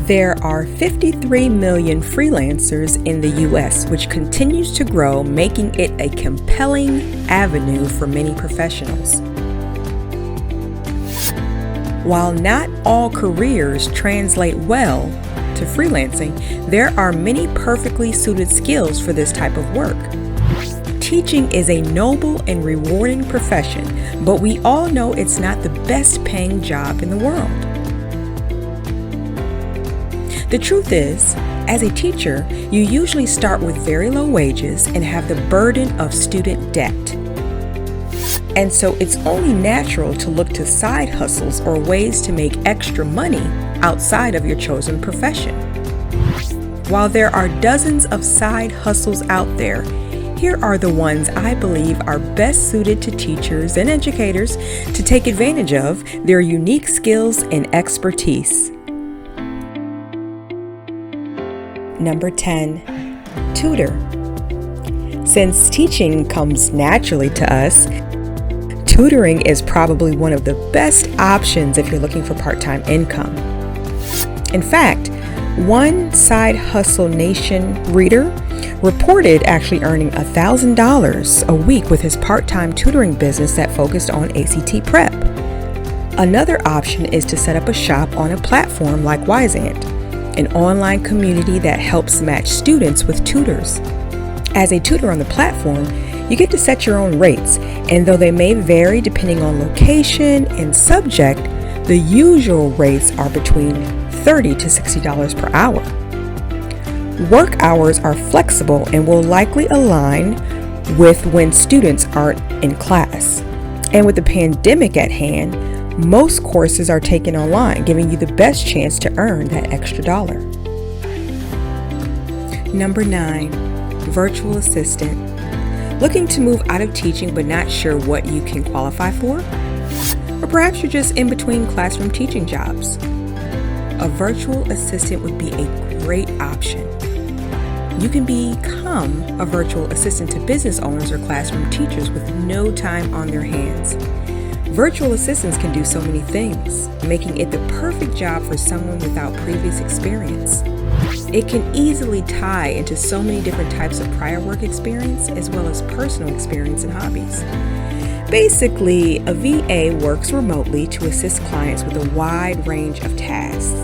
There are 53 million freelancers in the US, which continues to grow, making it a compelling avenue for many professionals. While not all careers translate well to freelancing, there are many perfectly suited skills for this type of work. Teaching is a noble and rewarding profession, but we all know it's not the best paying job in the world. The truth is, as a teacher, you usually start with very low wages and have the burden of student debt. And so it's only natural to look to side hustles or ways to make extra money outside of your chosen profession. While there are dozens of side hustles out there, here are the ones I believe are best suited to teachers and educators to take advantage of their unique skills and expertise. Number 10, Tutor. Since teaching comes naturally to us, tutoring is probably one of the best options if you're looking for part-time income. In fact, one Side Hustle Nation reader reported actually earning $1,000 a week with his part-time tutoring business that focused on ACT prep. Another option is to set up a shop on a platform like Wyzant, an online community that helps match students with tutors. As a tutor on the platform, you get to set your own rates, and though they may vary depending on location and subject, the usual rates are between $30 to $60 per hour. Work hours are flexible and will likely align with when students aren't in class. And with the pandemic at hand, most courses are taken online, giving you the best chance to earn that extra dollar. Number 9, virtual assistant. Looking to move out of teaching but not sure what you can qualify for? Or perhaps you're just in between classroom teaching jobs. A virtual assistant would be a great option. You can become a virtual assistant to business owners or classroom teachers with no time on their hands. Virtual assistants can do so many things, making it the perfect job for someone without previous experience. It can easily tie into so many different types of prior work experience as well as personal experience and hobbies. Basically, a VA works remotely to assist clients with a wide range of tasks,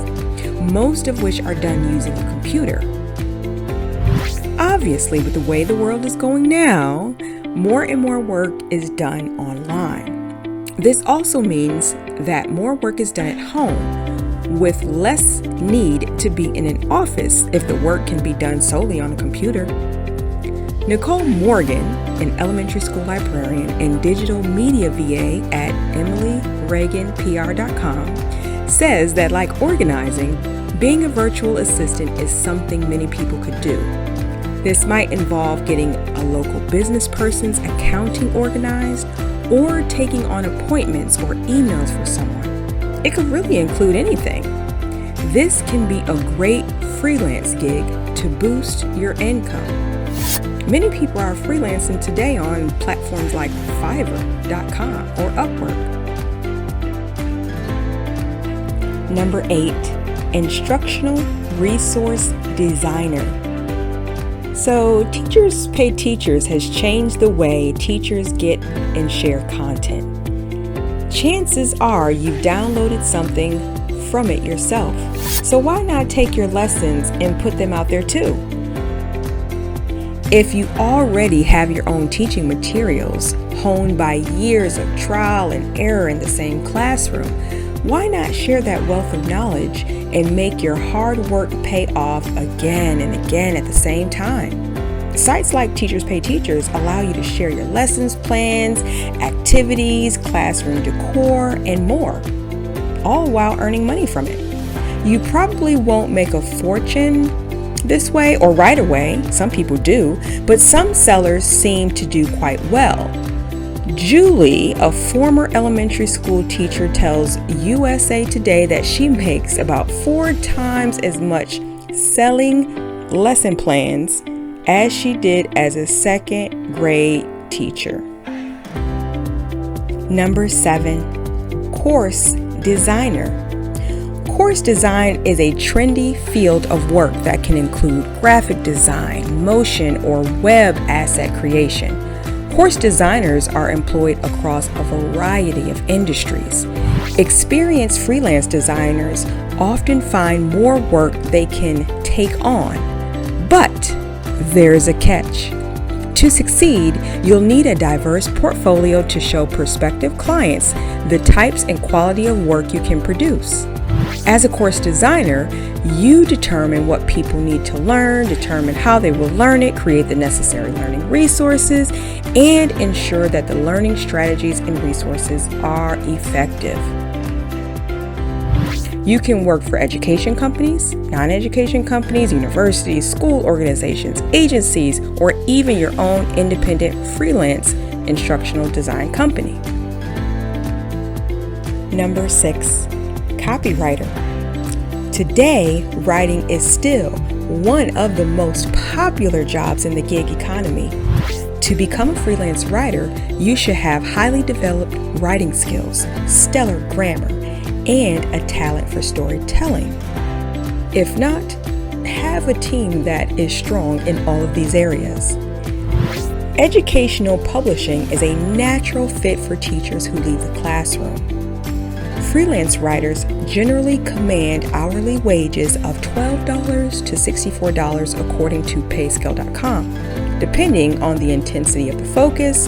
most of which are done using a computer. Obviously, with the way the world is going now, more and more work is done online. This also means that more work is done at home with less need to be in an office if the work can be done solely on a computer. Nicole Morgan, an elementary school librarian and digital media VA at EmilyReaganPR.com, says that like organizing, being a virtual assistant is something many people could do. This might involve getting a local business person's accounting organized or taking on appointments or emails for someone. It could really include anything. This can be a great freelance gig to boost your income. Many people are freelancing today on platforms like Fiverr.com or Upwork. Number 8, Instructional Resource Designer. So, Teachers Pay Teachers has changed the way teachers get and share content. Chances are you've downloaded something from it yourself. So why not take your lessons and put them out there too? If you already have your own teaching materials honed by years of trial and error in the same classroom, why not share that wealth of knowledge and make your hard work pay off again and again at the same time? Sites like Teachers Pay Teachers allow you to share your lessons plans, activities, classroom decor, and more, all while earning money from it. You probably won't make a fortune this way or right away. Some people do, but some sellers seem to do quite well. Julie, a former elementary school teacher, tells USA Today that she makes about 4 times as much selling lesson plans as she did as a 2nd grade teacher. Number 7, course designer. Course design is a trendy field of work that can include graphic design, motion, or web asset creation. Course designers are employed across a variety of industries. Experienced freelance designers often find more work they can take on. But there's a catch. To succeed, you'll need a diverse portfolio to show prospective clients the types and quality of work you can produce. As a course designer, you determine what people need to learn, determine how they will learn it, create the necessary learning resources, and ensure that the learning strategies and resources are effective. You can work for education companies, non-education companies, universities, school organizations, agencies, or even your own independent freelance instructional design company. Number 6, copywriter. Today, writing is still one of the most popular jobs in the gig economy. To become a freelance writer, you should have highly developed writing skills, stellar grammar, and a talent for storytelling. If not, have a team that is strong in all of these areas. Educational publishing is a natural fit for teachers who leave the classroom. Freelance writers generally command hourly wages of $12 to $64 according to payscale.com, depending on the intensity of the focus,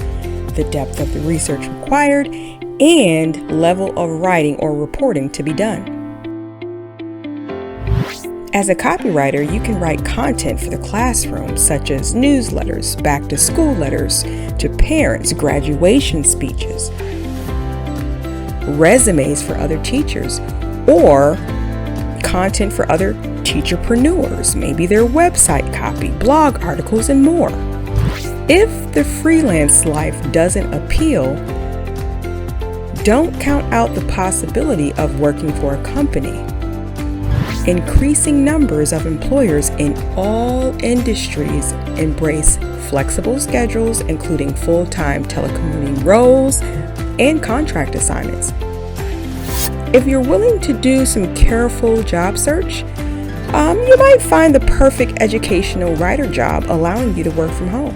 the depth of the research required, and level of writing or reporting to be done. As a copywriter, you can write content for the classroom, such as newsletters, back-to-school letters to parents, graduation speeches, resumes for other teachers, or content for other teacherpreneurs, maybe their website copy, blog articles, and more. If the freelance life doesn't appeal, don't count out the possibility of working for a company. Increasing numbers of employers in all industries embrace flexible schedules, including full-time telecommuting roles and contract assignments. If you're willing to do some careful job search, you might find the perfect educational writer job allowing you to work from home.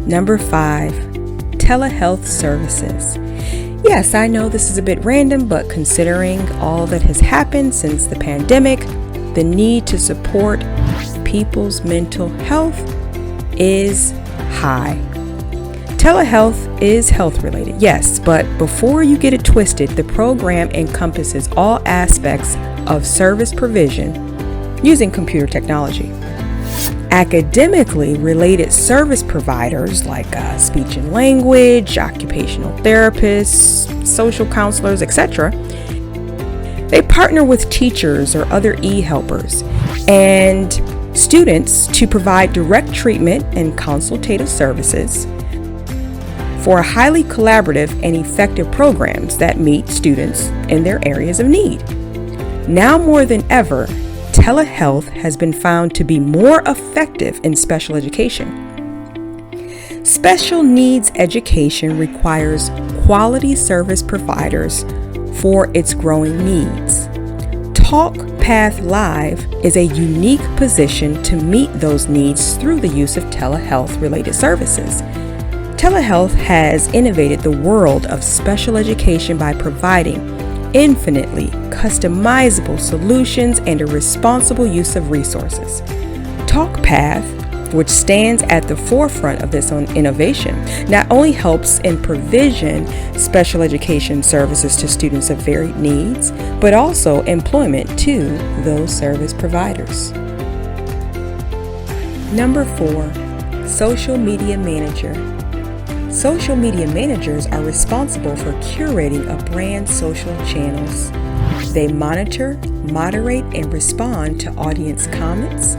Number 5, Telehealth Services. Yes, I know this is a bit random, but considering all that has happened since the pandemic, the need to support people's mental health is high. Telehealth is health related, yes, but before you get it twisted, the program encompasses all aspects of service provision using computer technology. Academically related service providers like speech and language, occupational therapists, social counselors, etc., they partner with teachers or other e-helpers and students to provide direct treatment and consultative services for highly collaborative and effective programs that meet students in their areas of need. Now more than ever, telehealth has been found to be more effective in special education. Special needs education requires quality service providers for its growing needs. TalkPath Live is a unique position to meet those needs through the use of telehealth related services. Telehealth has innovated the world of special education by providing infinitely customizable solutions and a responsible use of resources. TalkPath, which stands at the forefront of this innovation, not only helps in provision special education services to students of varied needs, but also employment to those service providers. Number 4, social media manager. Social media managers are responsible for curating a brand's social channels. They monitor, moderate, and respond to audience comments,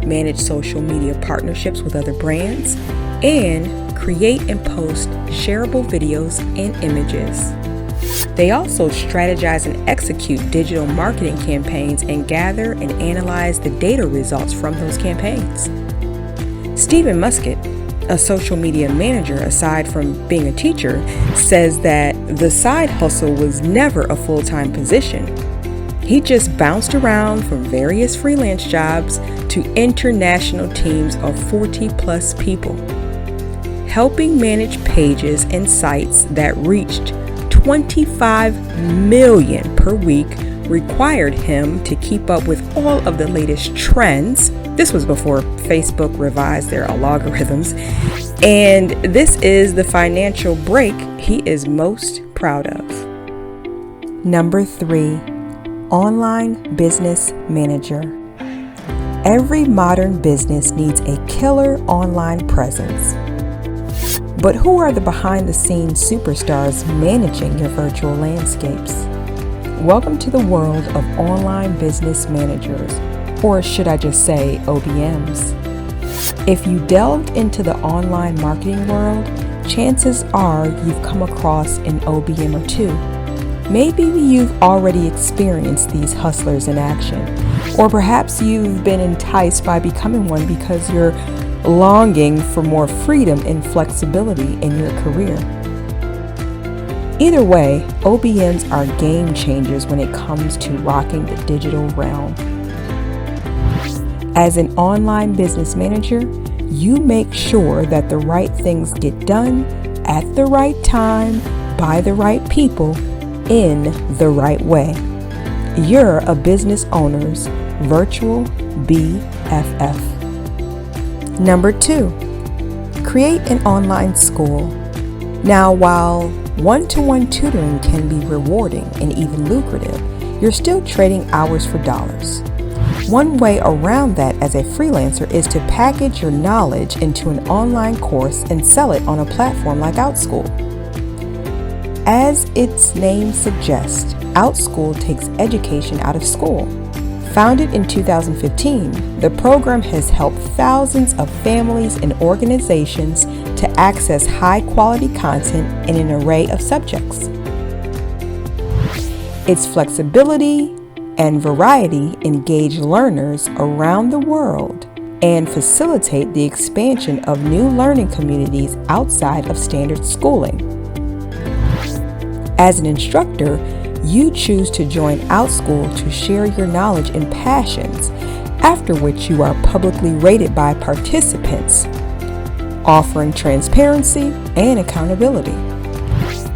manage social media partnerships with other brands, and create and post shareable videos and images. They also strategize and execute digital marketing campaigns and gather and analyze the data results from those campaigns. Stephen Muscat, a social media manager aside from being a teacher, says that the side hustle was never a full-time position. He just bounced around from various freelance jobs to international teams of 40 plus people, helping manage pages and sites that reached 25 million per week required him to keep up with all of the latest trends. This was before Facebook revised their algorithms. And this is the financial break he is most proud of. Number 3, online business manager. Every modern business needs a killer online presence. But who are the behind-the-scenes superstars managing your virtual landscapes? Welcome to the world of online business managers, or should I just say OBMs. If you delved into the online marketing world, chances are you've come across an OBM or two. Maybe you've already experienced these hustlers in action, or perhaps you've been enticed by becoming one because you're longing for more freedom and flexibility in your career. Either way, OBMs are game changers when it comes to rocking the digital realm. As an online business manager, you make sure that the right things get done at the right time by the right people in the right way. You're a business owner's virtual BFF. Number 2, create an online school. Now, while one-to-one tutoring can be rewarding and even lucrative, you're still trading hours for dollars. One way around that as a freelancer is to package your knowledge into an online course and sell it on a platform like OutSchool. As its name suggests, OutSchool takes education out of school. Founded in 2015, the program has helped thousands of families and organizations to access high-quality content in an array of subjects. Its flexibility and variety engage learners around the world and facilitate the expansion of new learning communities outside of standard schooling. As an instructor, you choose to join OutSchool to share your knowledge and passions, after which you are publicly rated by participants, offering transparency and accountability.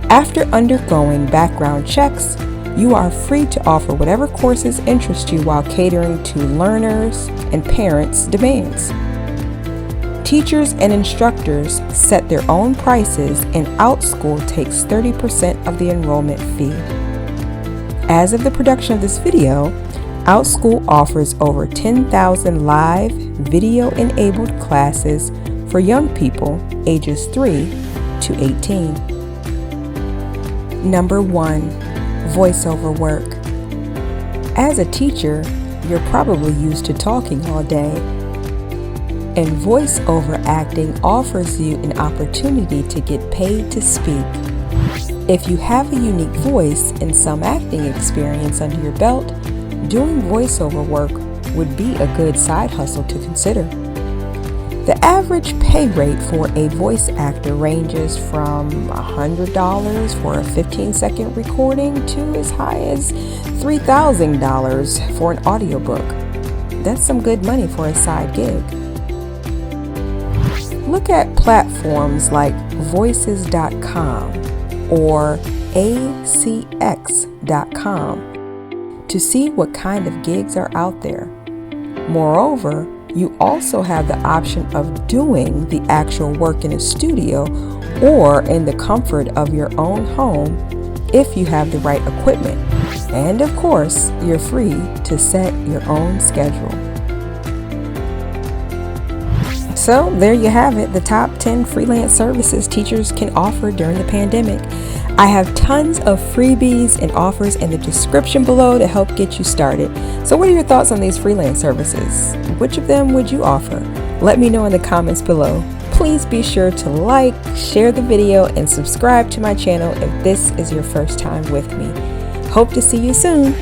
After undergoing background checks, you are free to offer whatever courses interest you while catering to learners' and parents' demands. Teachers and instructors set their own prices, and OutSchool takes 30% of the enrollment fee. As of the production of this video, OutSchool offers over 10,000 live, video-enabled classes for young people ages 3 to 18. Number 1, voiceover work. As a teacher, you're probably used to talking all day, and voiceover acting offers you an opportunity to get paid to speak. If you have a unique voice and some acting experience under your belt, doing voiceover work would be a good side hustle to consider. The average pay rate for a voice actor ranges from $100 for a 15-second recording to as high as $3,000 for an audiobook. That's some good money for a side gig. Look at platforms like voices.com or acx.com to see what kind of gigs are out there. Moreover, you also have the option of doing the actual work in a studio or in the comfort of your own home if you have the right equipment. And of course, you're free to set your own schedule. So there you have it, the top 10 freelance services teachers can offer during the pandemic. I have tons of freebies and offers in the description below to help get you started. So what are your thoughts on these freelance services? Which of them would you offer? Let me know in the comments below. Please be sure to like, share the video, and subscribe to my channel if this is your first time with me. Hope to see you soon.